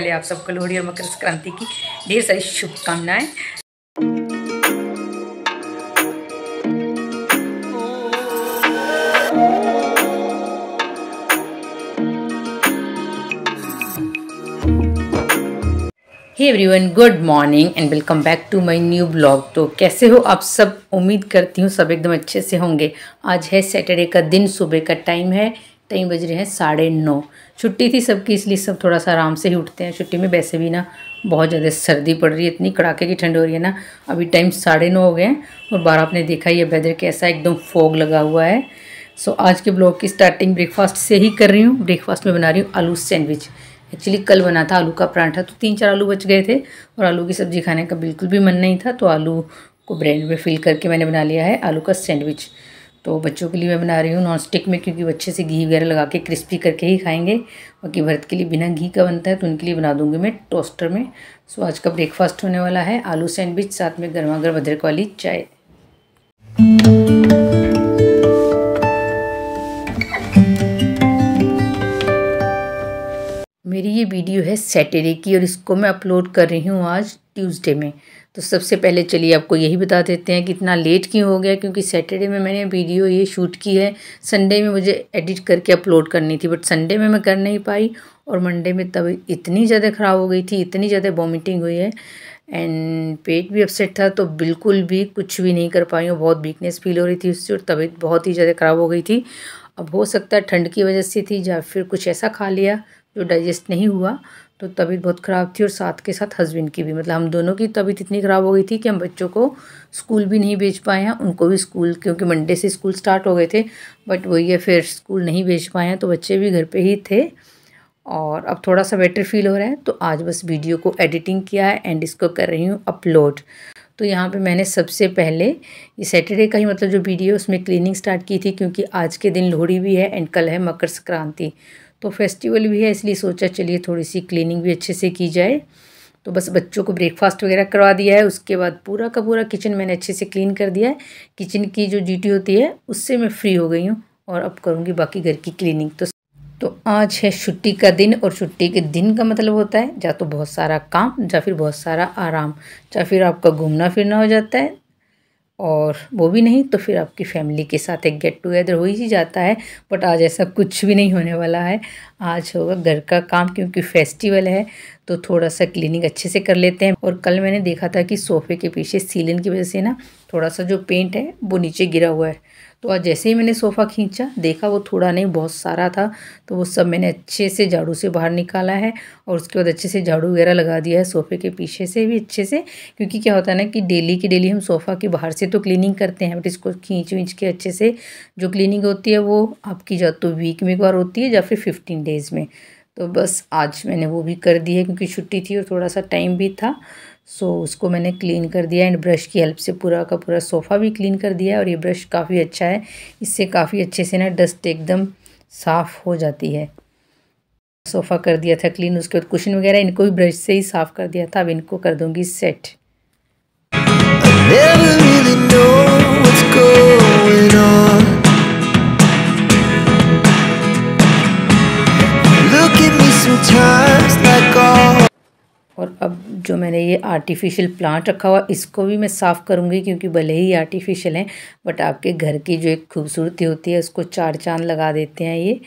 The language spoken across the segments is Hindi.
पहले आप सबको लोहड़ी और मकर संक्रांति की ढेर सारी शुभकामनाएं। Hey everyone, good morning and welcome back to my new blog. तो कैसे हो आप सब? उम्मीद करती हूँ सब एकदम अच्छे से होंगे। आज है सैटरडे का दिन, सुबह का टाइम है, टाइम बज रहे हैं 9:30। छुट्टी थी सबकी, इसलिए सब थोड़ा सा आराम से ही उठते हैं। छुट्टी में वैसे भी ना बहुत ज़्यादा सर्दी पड़ रही है, इतनी कड़ाके की ठंड हो रही है ना। अभी टाइम 9:30 हो गए हैं और बाहर आपने देखा ये वेदर कैसा, एकदम फॉग लगा हुआ है। सो आज के ब्लॉग की स्टार्टिंग ब्रेकफास्ट से ही कर रही हूँ। ब्रेकफास्ट में बना रही हूँ आलू सैंडविच। एक्चुअली कल बना था आलू का पराठा, तो 3-4 आलू बच गए थे और आलू की सब्ज़ी खाने का बिल्कुल भी मन नहीं था, तो आलू को ब्रेड में फिल करके मैंने बना लिया है आलू का सैंडविच। तो बच्चों के लिए मैं बना रही हूँ नॉन स्टिक में, क्योंकि बच्चे से घी वगैरह लगा के क्रिस्पी करके ही खाएंगे। बाकी भरत के लिए बिना घी का बनता है, तो उनके लिए बना दूँगी मैं टोस्टर में। सो आज का ब्रेकफास्ट होने वाला है आलू सैंडविच, साथ में गर्मा गर्म अदरक वाली चाय। मेरी ये वीडियो है सैटरडे की और इसको मैं अपलोड कर रही हूँ आज ट्यूसडे में। तो सबसे पहले चलिए आपको यही बता देते हैं कि इतना लेट क्यों हो गया, क्योंकि सैटरडे में मैंने वीडियो ये शूट की है। संडे में मुझे एडिट करके अपलोड करनी थी, बट संडे में मैं कर नहीं पाई और मंडे में तबीयत इतनी ज़्यादा ख़राब हो गई थी, इतनी ज़्यादा वॉमिटिंग हुई है एंड पेट भी अपसेट था, तो बिल्कुल भी कुछ भी नहीं कर पाई हूँ। बहुत वीकनेस फील हो रही थी उससे और तबीयत बहुत ही ज़्यादा ख़राब हो गई थी। अब हो सकता है ठंड की वजह से थी या फिर कुछ ऐसा खा लिया जो डाइजेस्ट नहीं हुआ, तो तबीयत बहुत ख़राब थी। और साथ के साथ हस्बैंड की भी, मतलब हम दोनों की तबीयत इतनी ख़राब हो गई थी कि हम बच्चों को स्कूल भी नहीं भेज पाए हैं। उनको भी स्कूल, क्योंकि मंडे से स्कूल स्टार्ट हो गए थे, बट वही है फिर स्कूल नहीं भेज पाए हैं, तो बच्चे भी घर पे ही थे। और अब थोड़ा सा बेटर फील हो रहा है, तो आज बस वीडियो को एडिटिंग किया है एंड इसको कर रही हूँ अपलोड। तो यहाँ पे मैंने सबसे पहले ये सैटरडे का ही मतलब जो वीडियो उसमें क्लीनिंग स्टार्ट की थी, क्योंकि आज के दिन लोहड़ी भी है एंड कल है मकर संक्रांति, तो फेस्टिवल भी है, इसलिए सोचा चलिए थोड़ी सी क्लीनिंग भी अच्छे से की जाए। तो बस बच्चों को ब्रेकफास्ट वगैरह करवा दिया है, उसके बाद पूरा का पूरा किचन मैंने अच्छे से क्लीन कर दिया है। किचन की जो ड्यूटी होती है उससे मैं फ्री हो गई हूँ और अब करूँगी बाकी घर की क्लीनिंग। तो आज है छुट्टी का दिन, और छुट्टी के दिन का मतलब होता है या तो बहुत सारा काम या फिर बहुत सारा आराम, या फिर आपका घूमना फिरना हो जाता है, और वो भी नहीं तो फिर आपकी फैमिली के साथ एक गेट टुगेदर हो ही जाता है। बट आज ऐसा कुछ भी नहीं होने वाला है। आज होगा घर का काम, क्योंकि फेस्टिवल है, तो थोड़ा सा क्लीनिंग अच्छे से कर लेते हैं। और कल मैंने देखा था कि सोफ़े के पीछे सीलन की वजह से ना थोड़ा सा जो पेंट है वो नीचे गिरा हुआ है, तो आज जैसे ही मैंने सोफ़ा खींचा देखा वो थोड़ा नहीं बहुत सारा था, तो वो सब मैंने अच्छे से झाड़ू से बाहर निकाला है और उसके बाद अच्छे से झाड़ू वगैरह लगा दिया है सोफ़े के पीछे से भी अच्छे से। क्योंकि क्या होता है ना कि डेली की डेली हम सोफ़ा की बाहर से तो क्लीनिंग करते हैं, बट इसको खींच वींच के अच्छे से जो क्लीनिंग होती है वो आपकी या तो वीक में एक बार होती है या फिर 15 डेज़ में। तो बस आज मैंने वो भी कर दी है, क्योंकि छुट्टी थी और थोड़ा सा टाइम भी था। सो उसको मैंने क्लीन कर दिया एंड ब्रश की हेल्प से पूरा का पूरा सोफ़ा भी क्लीन कर दिया है। और ये ब्रश काफ़ी अच्छा है, इससे काफ़ी अच्छे से ना डस्ट एकदम साफ़ हो जाती है। सोफ़ा कर दिया था क्लीन, उसके बाद कुशन वगैरह इनको भी ब्रश से ही साफ़ कर दिया था। अब इनको कर दूँगी सेट। और अब जो मैंने ये आर्टिफिशियल प्लांट रखा हुआ इसको भी मैं साफ़ करूँगी, क्योंकि भले ही आर्टिफिशियल हैं बट आपके घर की जो एक खूबसूरती होती है उसको चार चांद लगा देते हैं ये।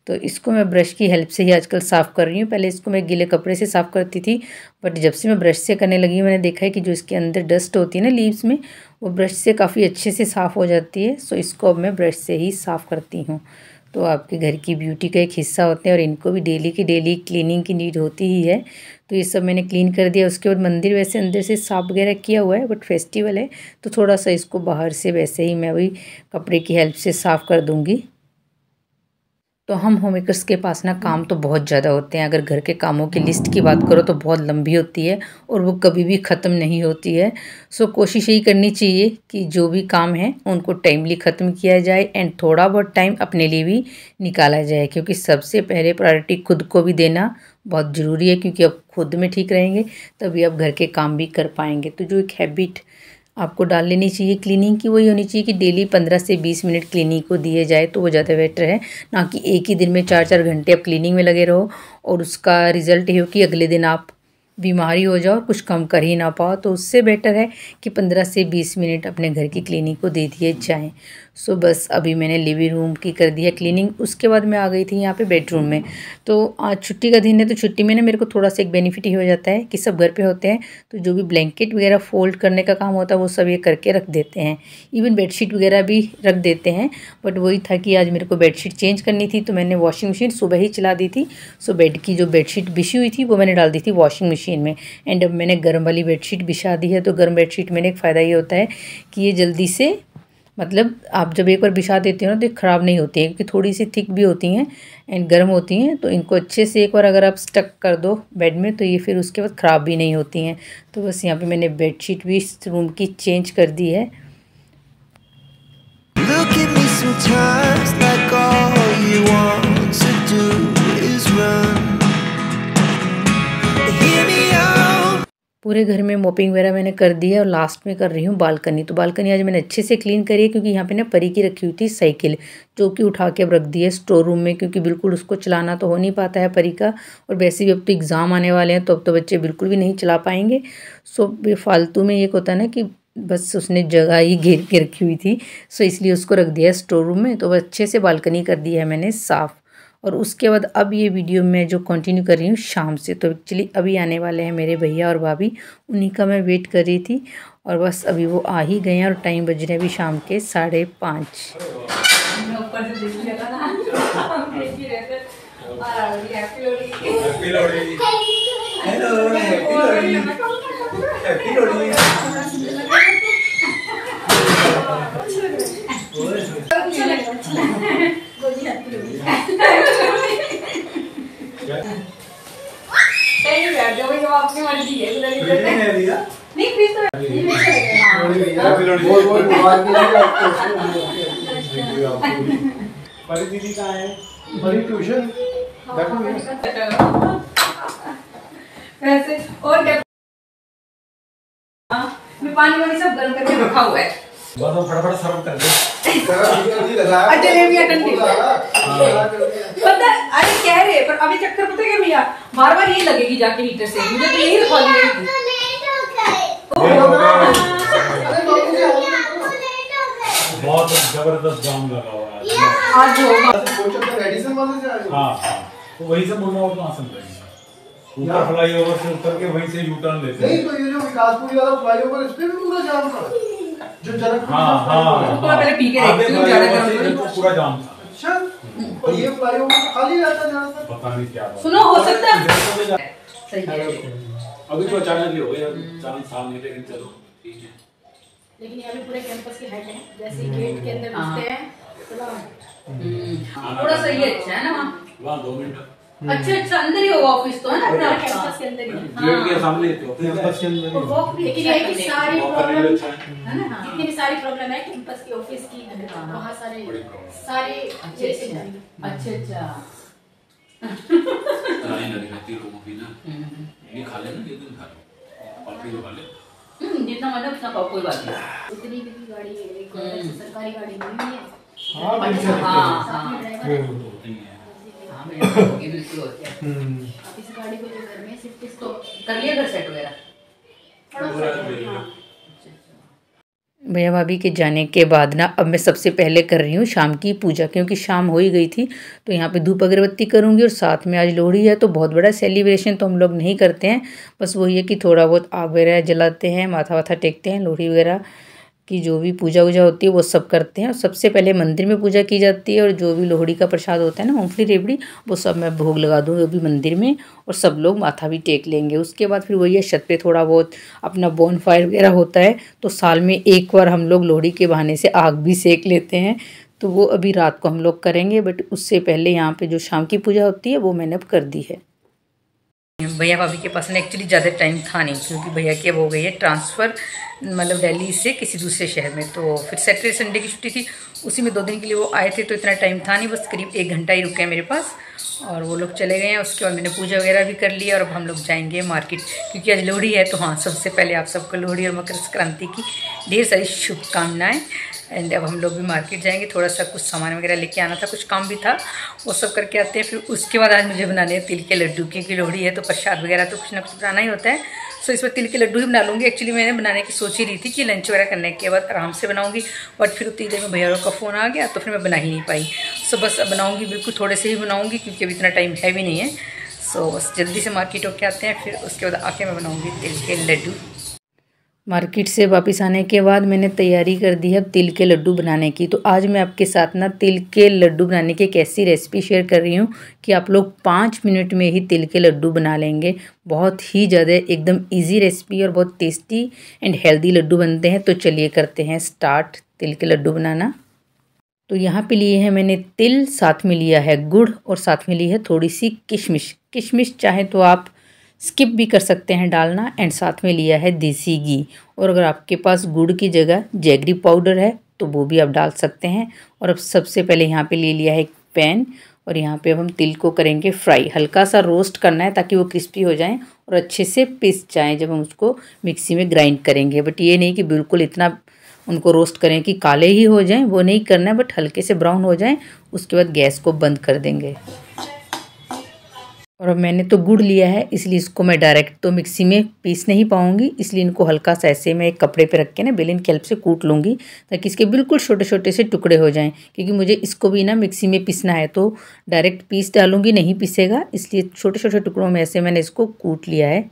तो इसको मैं ब्रश की हेल्प से ही आजकल साफ़ कर रही हूँ। पहले इसको मैं गीले कपड़े से साफ़ करती थी, बट जब से मैं ब्रश से करने लगी हूँ मैंने देखा है कि जो इसके अंदर डस्ट होती है ना लीव्स में, वो ब्रश से काफ़ी अच्छे से साफ़ हो जाती है। सो इसको अब मैं ब्रश से ही साफ़ करती हूँ। तो आपके घर की ब्यूटी का एक हिस्सा होते हैं और इनको भी डेली की डेली क्लीनिंग की नीड होती ही है। तो ये सब मैंने क्लीन कर दिया। उसके बाद मंदिर वैसे अंदर से साफ वगैरह किया हुआ है, बट फेस्टिवल है तो थोड़ा सा इसको बाहर से वैसे ही मैं वही कपड़े की हेल्प से साफ़ कर दूँगी। तो हम होममेकर्स के पास ना काम तो बहुत ज़्यादा होते हैं। अगर घर के कामों की लिस्ट की बात करो तो बहुत लंबी होती है और वो कभी भी ख़त्म नहीं होती है। सो कोशिश यही करनी चाहिए कि जो भी काम है उनको टाइमली ख़त्म किया जाए एंड थोड़ा बहुत टाइम अपने लिए भी निकाला जाए, क्योंकि सबसे पहले प्रायोरिटी खुद को भी देना बहुत ज़रूरी है। क्योंकि अब खुद में ठीक रहेंगे तभी आप घर के काम भी कर पाएंगे। तो जो एक हैबिट आपको डाल लेनी चाहिए। क्लीनिंग की वही होनी चाहिए कि डेली 15 से 20 मिनट क्लीनिंग को दिए जाए तो वो ज़्यादा बेटर है, ना कि एक ही दिन में 4-4 घंटे आप क्लीनिंग में लगे रहो और उसका रिज़ल्ट ये हो कि अगले दिन आप बीमारी हो जाओ और कुछ कम कर ही ना पाओ। तो उससे बेटर है कि 15 से 20 मिनट अपने घर की क्लीनिंग को दे दिए जाएँ। सो बस अभी मैंने लिविंग रूम की कर दिया क्लीनिंग, उसके बाद मैं आ गई थी यहाँ पे बेडरूम में। तो आज छुट्टी का दिन है, तो छुट्टी में ना मेरे को थोड़ा सा एक बेनिफिट ही हो जाता है कि सब घर पे होते हैं, तो जो भी ब्लैंकेट वगैरह फ़ोल्ड करने का काम होता है वो सब ये करके रख देते हैं। इवन बेडशीट वगैरह भी रख देते हैं। बट वही था कि आज मेरे को बेडशीट चेंज करनी थी, तो मैंने वॉशिंग मशीन सुबह ही चला दी थी। सो बेड की जो बेडशीट बिछी हुई थी वो मैंने डाल दी थी वॉशिंग मशीन में। एंड अब मैंने गर्म वाली बेडशीट बिछा दी है। तो गर्म बेडशीट में एक फ़ायदा ये होता है कि ये जल्दी से, मतलब आप जब एक बार बिछा देते हो ना तो ये ख़राब नहीं होती है, क्योंकि थोड़ी सी थिक भी होती हैं एंड गर्म होती हैं। तो इनको अच्छे से एक बार अगर आप स्टक कर दो बेड में तो ये फिर उसके बाद ख़राब भी नहीं होती हैं। तो बस यहाँ पे मैंने बेडशीट भी इस रूम की चेंज कर दी है। Look at me sometimes like all you want to do is run. Hear me out. पूरे घर में मोपिंग वगैरह मैंने कर दी है और लास्ट में कर रही हूँ बालकनी। तो बालकनी आज मैंने अच्छे से क्लीन करी है, क्योंकि यहाँ पे ना परी की रखी हुई थी साइकिल, जो कि उठा के अब रख दी है स्टोर रूम में, क्योंकि बिल्कुल उसको चलाना तो हो नहीं पाता है परी का। और वैसे भी अब तो एग्ज़ाम आने वाले हैं, तो अब तो बच्चे बिल्कुल भी नहीं चला पाएंगे। सो बेफालतू में एक होता है ना कि बस उसने जगह ही घेर के रखी हुई थी, सो इसलिए उसको रख दिया स्टोर रूम में। तो अच्छे से बालकनी कर दी है मैंने साफ़। और उसके बाद अब ये वीडियो मैं जो कंटिन्यू कर रही हूँ शाम से। तो एक्चुअली अभी आने वाले हैं मेरे भैया और भाभी, उन्हीं का मैं वेट कर रही थी और बस अभी वो आ ही गए हैं और टाइम बज रहे हैं अभी शाम के 5:30। अपनी मर्जी है नहीं प्लीज बड़ी दीदी कहाँ है? बड़ी ट्यूशन वैसे और क्या मैं पानी वानी सब गर्म करके रखा हुआ है, बस वो फटाफट सर्व कर दे। जलेबियां ठंडी पता अरे कह रहे पर अभी चक्कर पता है क्या भैया, बार बार ये लगेगी जाके हीटर से, मुझे तो यही रखवा दी। बहुत जबरदस्त जाम लगा हुआ है आज होगा। हाँ तो वही से मुड़ना और कहाँ से ऊपर फ्लाईओवर से उतर के वहीं से यू टर्न लेते हैं। नहीं तो ये जो विकासपुरी वाला फ्लाईओवर इस पे भी पूरा जाम था, जो जनकपुर पहले पी के पूरा जाम था। अच्छा और ये फ्लाईओवर खाली रहता है जहाँ तक पता नहीं क्या सुनो हो सकता है सही है। अभी तो अचानक ही हो गया, अचानक सामने, लेकिन चलो ठीक है। लेकिन यहाँ पे पूरे कैंपस की हाइट है, जैसे गेट के अंदर घुसते हैं थोड़ा सा ये अच्छा है ना वहाँ 2 मिनट। अच्छा अंदर ही होगा ऑफिस तो है ना, पूरा कैंपस के अंदर ही, गेट के सामने कैंपस के अंदर ही। वॉक भी लेकिन ये की सारी प्रॉब्लम है ना, जितनी भी सारी प्रॉब्लम है कैंपस की ऑफिस की वहाँ सारे अच्छा लाइन लगी रहती है लोगों की ना, ये खा लेना ये दिन खा लो और फिर खा ले जितना मतलब उतना खाओ कोई बात नहीं। इतनी भी गाड़ी है सरकारी गाड़ी नहीं है। इस गाड़ी को जो घर में सिर्फ इसको कर लिया घर सेट वगैरह। भैया भाभी के जाने के बाद ना अब मैं सबसे पहले कर रही हूँ शाम की पूजा, क्योंकि शाम हो ही गई थी। तो यहाँ पे धूप अगरबत्ती करूँगी और साथ में आज लोहड़ी है, तो बहुत बड़ा सेलिब्रेशन तो हम लोग नहीं करते हैं, बस वही है कि थोड़ा बहुत आग वगैरह जलाते हैं, माथा वाथा टेकते हैं, लोहड़ी वगैरह की जो भी पूजा वूजा होती है वो सब करते हैं। और सबसे पहले मंदिर में पूजा की जाती है और जो भी लोहड़ी का प्रसाद होता है ना मूंगफली रेवड़ी, वो सब मैं भोग लगा दूँगी वो भी मंदिर में, और सब लोग माथा भी टेक लेंगे। उसके बाद फिर वही है छत पे थोड़ा बहुत अपना बोन फायर वगैरह होता है, तो साल में एक बार हम लोग लोहड़ी के बहाने से आग भी सेक लेते हैं, तो वो अभी रात को हम लोग करेंगे। बट उससे पहले यहाँ पर जो शाम की पूजा होती है वो मैंने अब कर दी है। भैया भाभी के पास ना एक्चुअली ज़्यादा टाइम था नहीं, क्योंकि भैया की अब हो गई है ट्रांसफ़र, मतलब दिल्ली से किसी दूसरे शहर में। तो फिर सैटरडे संडे की छुट्टी थी, उसी में 2 दिन के लिए वो आए थे, तो इतना टाइम था नहीं, बस करीब 1 घंटा ही रुके हैं मेरे पास और वो लोग चले गए हैं। उसके बाद मैंने पूजा वगैरह भी कर ली और अब हम लोग जाएंगे मार्केट, क्योंकि आज लोहड़ी है। तो हाँ, सबसे पहले आप सबको लोहड़ी और मकर संक्रांति की ढेर सारी शुभकामनाएँ। एंड अब हम लोग भी मार्केट जाएंगे, थोड़ा सा कुछ सामान वगैरह लेके आना था, कुछ काम भी था, वो सब करके आते हैं। फिर उसके बाद आज मुझे बनाने हैं तिल के लड्डू, क्योंकि लोहड़ी है तो प्रसाद वगैरह तो कुछ ना कुछ बनाना ही होता है। सो इस बार तिल के लड्डू ही बना लूँगी। एक्चुअली मैंने बनाने की सोच ही रही थी कि लंच वगैरह करने के बाद आराम से बनाऊँगी, बट फिर उतनी देर में भैया का फ़ोन आ गया तो फिर मैं बना ही नहीं पाई। सो बस अब बनाऊँगी, बिल्कुल थोड़े से ही बनाऊँगी, क्योंकि अभी इतना टाइम है भी नहीं है। सो बस जल्दी से मार्केट होके आते हैं, फिर उसके बाद आके मैं बनाऊँगी तिल के लड्डू। मार्केट से वापस आने के बाद मैंने तैयारी कर दी है तिल के लड्डू बनाने की। तो आज मैं आपके साथ ना तिल के लड्डू बनाने की एक ऐसी रेसिपी शेयर कर रही हूँ कि आप लोग 5 मिनट में ही तिल के लड्डू बना लेंगे। बहुत ही ज़्यादा एकदम इजी रेसिपी और बहुत टेस्टी एंड हेल्दी लड्डू बनते हैं। तो चलिए करते हैं स्टार्ट तिल के लड्डू बनाना। तो यहाँ पे लिए हैं मैंने तिल, साथ में लिया है गुड़ और साथ में ली है थोड़ी सी किशमिश। किशमिश चाहे तो आप स्किप भी कर सकते हैं डालना। एंड साथ में लिया है देसी घी, और अगर आपके पास गुड़ की जगह जैगरी पाउडर है तो वो भी आप डाल सकते हैं। और अब सबसे पहले यहाँ पे ले लिया है एक पैन, और यहाँ पे अब हम तिल को करेंगे फ्राई। हल्का सा रोस्ट करना है ताकि वो क्रिस्पी हो जाएं और अच्छे से पिस जाएं जब हम उसको मिक्सी में ग्राइंड करेंगे। बट ये नहीं कि बिल्कुल इतना उनको रोस्ट करें कि काले ही हो जाएं, वो नहीं करना है, बट हल्के से ब्राउन हो जाएं। उसके बाद गैस को बंद कर देंगे। और अब मैंने तो गुड़ लिया है, इसलिए इसको मैं डायरेक्ट तो मिक्सी में पीस नहीं पाऊँगी, इसलिए इनको हल्का सा ऐसे मैं एक कपड़े पे रख के ना बेलन की हेल्प से कूट लूँगी, ताकि इसके बिल्कुल छोटे छोटे से टुकड़े हो जाएं। क्योंकि मुझे इसको भी ना मिक्सी में पीसना है, तो डायरेक्ट पीस डालूँगी नहीं पीसेगा, इसलिए छोटे छोटे टुकड़ों में ऐसे मैंने इसको कूट लिया है।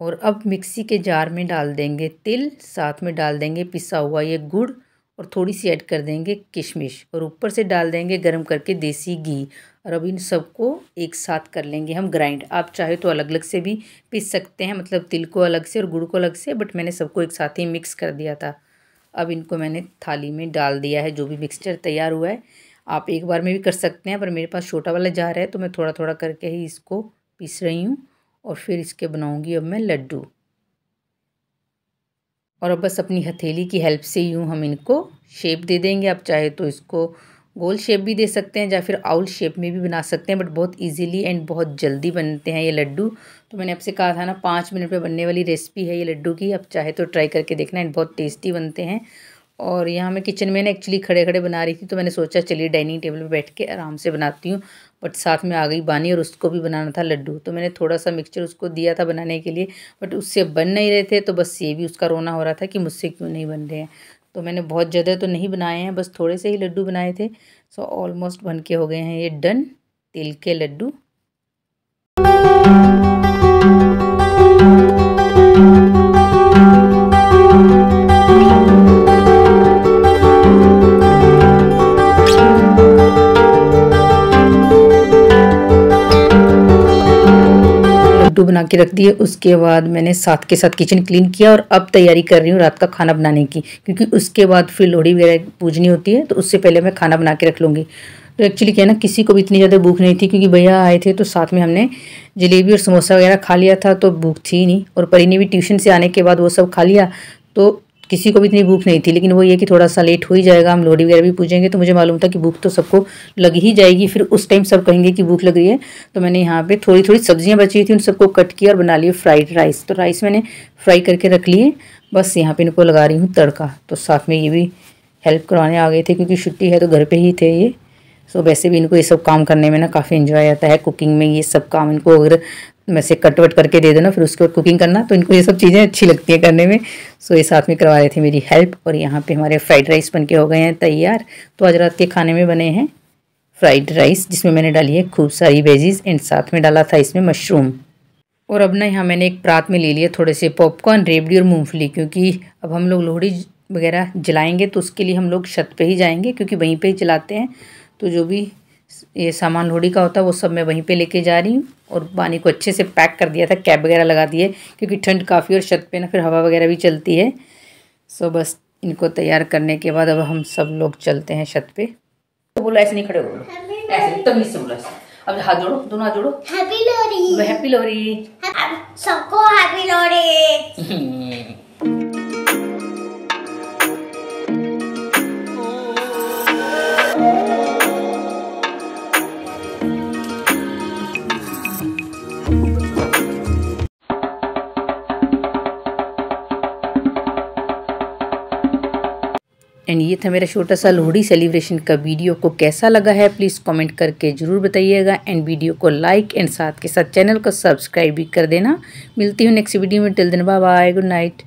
और अब मिक्सी के जार में डाल देंगे तिल, साथ में डाल देंगे पिसा हुआ ये गुड़, और थोड़ी सी ऐड कर देंगे किशमिश, और ऊपर से डाल देंगे गरम करके देसी घी। और अब इन सबको एक साथ कर लेंगे हम ग्राइंड। आप चाहे तो अलग अलग से भी पीस सकते हैं, मतलब तिल को अलग से और गुड़ को अलग से, बट मैंने सबको एक साथ ही मिक्स कर दिया था। अब इनको मैंने थाली में डाल दिया है, जो भी मिक्सचर तैयार हुआ है। आप एक बार में भी कर सकते हैं, पर मेरे पास छोटा वाला जार है तो मैं थोड़ा थोड़ा करके ही इसको पीस रही हूँ। और फिर इसके बनाऊँगी अब मैं लड्डू। और अब बस अपनी हथेली की हेल्प से यूँ हम इनको शेप दे देंगे। आप चाहे तो इसको गोल शेप भी दे सकते हैं या फिर आउल शेप में भी बना सकते हैं, बट बहुत इजीली एंड बहुत जल्दी बनते हैं ये लड्डू। तो मैंने आपसे कहा था ना 5 मिनट में बनने वाली रेसिपी है ये लड्डू की। आप चाहे तो ट्राई करके देखना, एंड बहुत टेस्टी बनते हैं। और यहाँ मैं किचन में ना एक्चुअली खड़े खड़े बना रही थी, तो मैंने सोचा चलिए डाइनिंग टेबल पे बैठ के आराम से बनाती हूँ। बट साथ में आ गई बानी और उसको भी बनाना था लड्डू, तो मैंने थोड़ा सा मिक्सचर उसको दिया था बनाने के लिए, बट उससे बन नहीं रहे थे। तो बस ये भी उसका रोना हो रहा था कि मुझसे क्यों नहीं बन रहे हैं। तो मैंने बहुत ज़्यादा तो नहीं बनाए हैं, बस थोड़े से ही लड्डू बनाए थे। सो ऑलमोस्ट बन के हो गए हैं ये डन तिल के लड्डू। बना के रख दिए। उसके बाद मैंने साथ के साथ किचन क्लीन किया, और अब तैयारी कर रही हूँ रात का खाना बनाने की, क्योंकि उसके बाद फिर लोहड़ी वगैरह पूजनी होती है, तो उससे पहले मैं खाना बना के रख लूँगी। तो एक्चुअली क्या है ना, किसी को भी इतनी ज़्यादा भूख नहीं थी, क्योंकि भैया आए थे तो साथ में हमने जलेबी और समोसा वगैरह खा लिया था, तो भूख थी नहीं। और परी ने भी ट्यूशन से आने के बाद वो सब खा लिया, तो किसी को भी इतनी भूख नहीं थी। लेकिन वो ये कि थोड़ा सा लेट हो ही जाएगा, हम लोहड़ी वगैरह भी पूजेंगे, तो मुझे मालूम था कि भूख तो सबको लग ही जाएगी, फिर उस टाइम सब कहेंगे कि भूख लग रही है। तो मैंने यहाँ पे थोड़ी थोड़ी सब्जियाँ बची थी, उन सबको कट किया और बना लिए फ्राइड राइस। तो राइस मैंने फ्राई करके रख लिए, बस यहाँ पे इनको लगा रही हूँ तड़का। तो साथ में ये भी हेल्प करवाने आ गए थे, क्योंकि छुट्टी है तो घर पर ही थे ये। सो वैसे भी इनको ये सब काम करने में ना काफ़ी इन्जॉय आता है, कुकिंग में ये सब काम। इनको अगर मैं से कट वट करके दे देना फिर उसके बाद कुकिंग करना, तो इनको ये सब चीज़ें अच्छी लगती हैं करने में। सो ये साथ में करवा रहे थे मेरी हेल्प। और यहाँ पे हमारे फ्राइड राइस बन के हो गए हैं तैयार। तो आज रात के खाने में बने हैं फ्राइड राइस, जिसमें मैंने डाली है खूब सारी वेजीज, एंड साथ में डाला था इसमें मशरूम। और अब ना यहाँ मैंने एक परात में ले लिया थोड़े से पॉपकॉर्न, रेवड़ी और मूँगफली, क्योंकि अब हम लोग लोहड़ी वगैरह जलाएँगे तो उसके लिए हम लोग छत पर ही जाएँगे, क्योंकि वहीं पर ही जलाते हैं। तो जो भी ये सामान लोहड़ी का होता है वो सब मैं वहीं पे लेके जा रही हूँ। और पानी को अच्छे से पैक कर दिया था, कैप वगैरह लगा दिए, क्योंकि ठंड काफ़ी और छत पे ना फिर हवा वगैरह भी चलती है। सो बस इनको तैयार करने के बाद अब हम सब लोग चलते हैं छत पे। तो बोलो ऐसे नहीं खड़े हो, बोलो ऐसे तमीज़ से बोलो। अब हाथ जोड़ो, दोनों हाथ जोड़ो। हैप्पी लोहड़ी। हैप्पी लोहड़ी सबको, हैप्पी लोहड़ी। एंड ये था मेरा छोटा सा लोहड़ी सेलिब्रेशन का वीडियो। को कैसा लगा है प्लीज़ कमेंट करके ज़रूर बताइएगा। एंड वीडियो को लाइक एंड साथ के साथ चैनल को सब्सक्राइब भी कर देना। मिलती हूँ नेक्स्ट वीडियो में। Till then bye bye, good night.